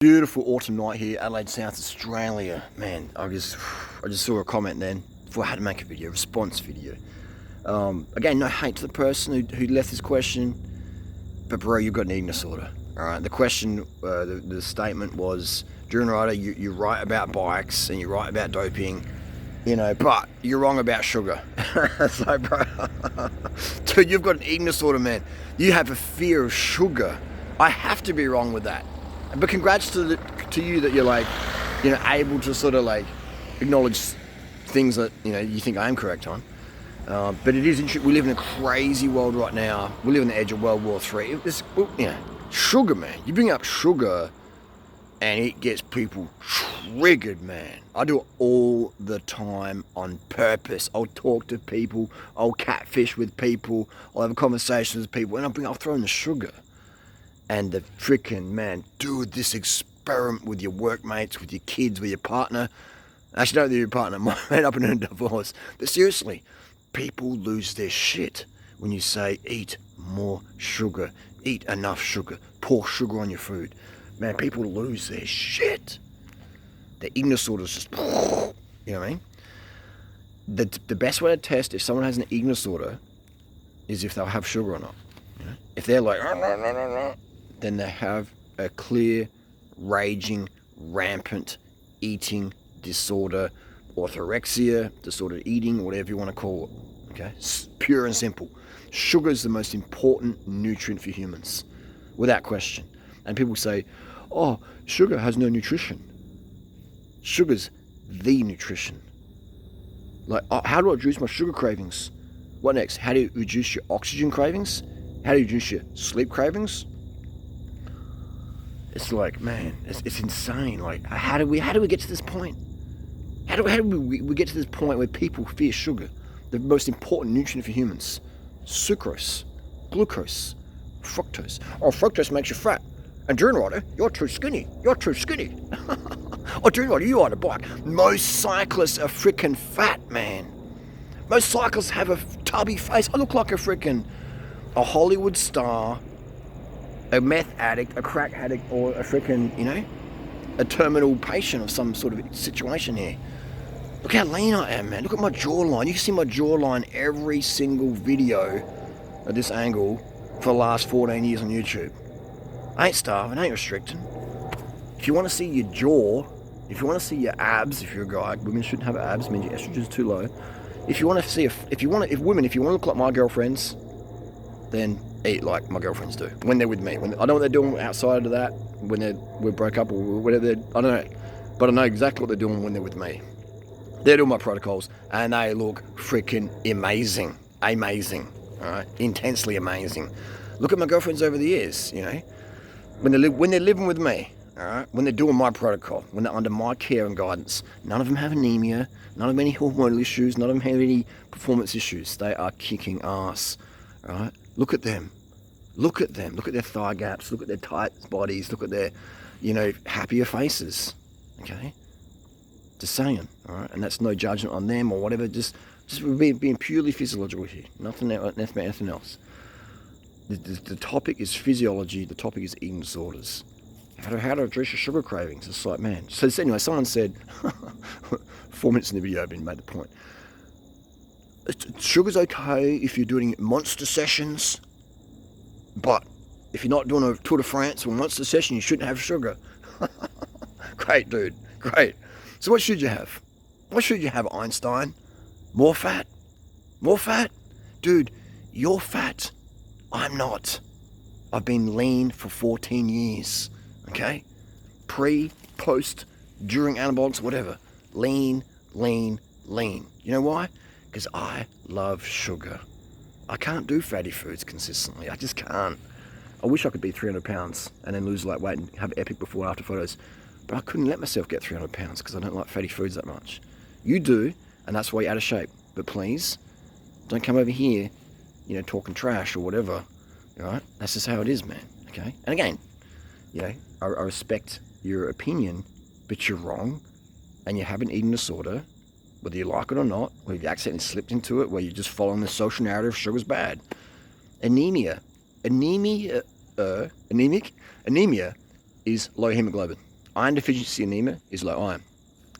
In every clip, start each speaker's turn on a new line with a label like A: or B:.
A: Beautiful autumn night here, Adelaide, South Australia. Man, I just saw a comment then before I had to make a video, response video. Again, no hate to the person who left this question, but bro, you've got an eating disorder. All right. The question, the statement was, Drew and Ryder, you write about bikes and you write about doping, but you're wrong about sugar. So, bro, dude, you've got an eating disorder, man. You have a fear of sugar. I have to be wrong with that. But congrats to you that you're able to sort of acknowledge things that you think I am correct on. But it is interesting. We live in a crazy world right now. We live on the edge of World War III. Sugar, man. You bring up sugar, and it gets people triggered, man. I do it all the time on purpose. I'll talk to people. I'll catfish with people. I'll have a conversation with people, and I'll throw in the sugar. And the freaking, man, do this experiment with your workmates, with your kids, with your partner. Actually, don't do your partner, might end up in a divorce. But seriously, people lose their shit when you say, eat more sugar, eat enough sugar, pour sugar on your food. Man, people lose their shit. The eating disorder is just, you know what I mean? The best way to test if someone has an eating disorder is if they'll have sugar or not. If they're like, then they have a clear, raging, rampant eating disorder, orthorexia, disordered eating, whatever you want to call it. Okay, pure and simple. Sugar is the most important nutrient for humans, without question. And people say, "Oh, sugar has no nutrition." Sugar's the nutrition. How do I reduce my sugar cravings? What next? How do you reduce your oxygen cravings? How do you reduce your sleep cravings? It's man, it's insane. How do we get to this point? How do we get to this point where people fear sugar, the most important nutrient for humans? Sucrose, glucose, fructose. Oh, fructose makes you fat. And Drew and Ryder, you're too skinny. You're too skinny. Oh, Drew and Ryder, you ride a bike. Most cyclists are freaking fat, man. Most cyclists have a tubby face. I look like a Hollywood star, a meth addict, a crack addict, or a a terminal patient of some sort of situation here. Look how lean I am, man. Look at my jawline. You can see my jawline every single video at this angle for the last 14 years on YouTube. I ain't starving, I ain't restricting. If you want to see your jaw, if you want to see your abs, if you're a guy, women shouldn't have abs, means your estrogen's too low. If you want to see, if you want to look like my girlfriends, then eat like my girlfriends do when they're with me. I don't know what they're doing outside of that, when we broke up or whatever. I don't know, but I know exactly what they're doing when they're with me. They're doing my protocols, and they look freaking amazing, all right, intensely amazing. Look at my girlfriends over the years, when they're living with me, all right, when they're doing my protocol, when they're under my care and guidance. None of them have anemia, none of them have any hormonal issues, none of them have any performance issues. They are kicking ass, all right. Look at them. Look at their thigh gaps, look at their tight bodies, look at their, happier faces, okay? Just saying, all right? And that's no judgment on them or whatever, just being purely physiological here, nothing else. The topic is physiology, the topic is eating disorders. How to address your sugar cravings. It's man. So anyway, someone said, 4 minutes in the video I've been made the point. Sugar's okay if you're doing monster sessions, but if you're not doing a Tour de France or monster session, you shouldn't have sugar. Great, dude. Great. So what should you have? What should you have, Einstein? More fat? More fat? Dude, you're fat. I'm not. I've been lean for 14 years, okay? Pre, post, during anabolics, whatever. Lean. You know why? Because I love sugar. I can't do fatty foods consistently. I just can't. I wish I could be 300 pounds and then lose weight and have epic before and after photos. But I couldn't let myself get 300 pounds because I don't like fatty foods that much. You do, and that's why you're out of shape. But please, don't come over here, talking trash or whatever. All right? That's just how it is, man. Okay? And again, I respect your opinion, but you're wrong, and you have an eating disorder, whether you like it or not, whether you accidentally slipped into it, where you're just following the social narrative, sugar's bad. Anemia is low hemoglobin. iron deficiency anemia is low iron.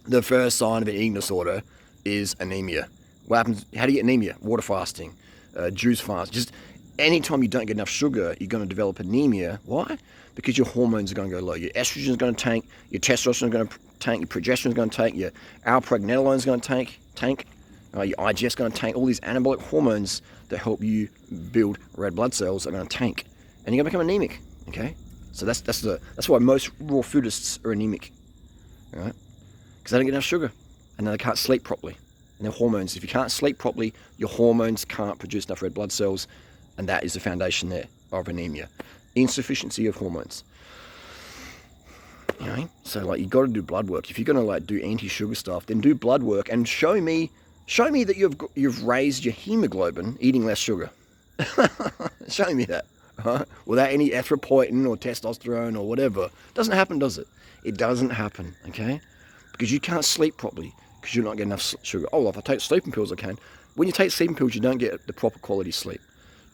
A: The first sign of an eating disorder is anemia. What happens? How do you get anemia? Water fasting, juice fast. Just anytime you don't get enough sugar, you're going to develop anemia. Why? Because your hormones are going to go low. Your estrogen is going to tank. Your testosterone is going to tank. Your progesterone is going to tank. Your alpregnenolone is going to tank. Your IGF is going to tank. All these anabolic hormones that help you build red blood cells are going to tank, and you're going to become anemic. Okay, so that's why most raw foodists are anemic, right? Because they don't get enough sugar, and then they can't sleep properly. And their hormones, if you can't sleep properly, your hormones can't produce enough red blood cells, and that is the foundation there of anemia. Insufficiency of hormones. You know, so like you got to do blood work. If you're gonna like do anti-sugar stuff, then do blood work and show me that you've raised your hemoglobin eating less sugar. Show me that, right? Without any erythropoietin or testosterone or whatever. Doesn't happen, does it? It doesn't happen, okay? Because you can't sleep properly because you're not getting enough sugar. Oh, well, if I take sleeping pills, I can. When you take sleeping pills, you don't get the proper quality sleep.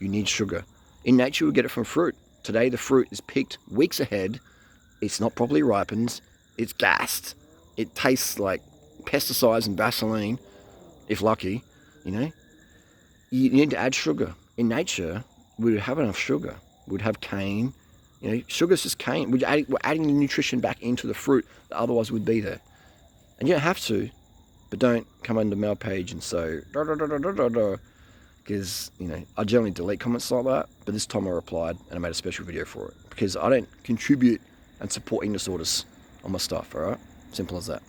A: You need sugar. In nature, we get it from fruit. Today, the fruit is picked weeks ahead. It's not properly ripened. It's gassed. It tastes like pesticides and Vaseline, if lucky, you know. You need to add sugar. In nature, we would have enough sugar. We'd have cane. You know, sugar's just cane. We're adding the nutrition back into the fruit that otherwise would be there. And you don't have to, but don't come under mail page and say, because, you know, I generally delete comments like that, but this time I replied and I made a special video for it because I don't contribute and support eating disorders on my stuff, all right? Simple as that.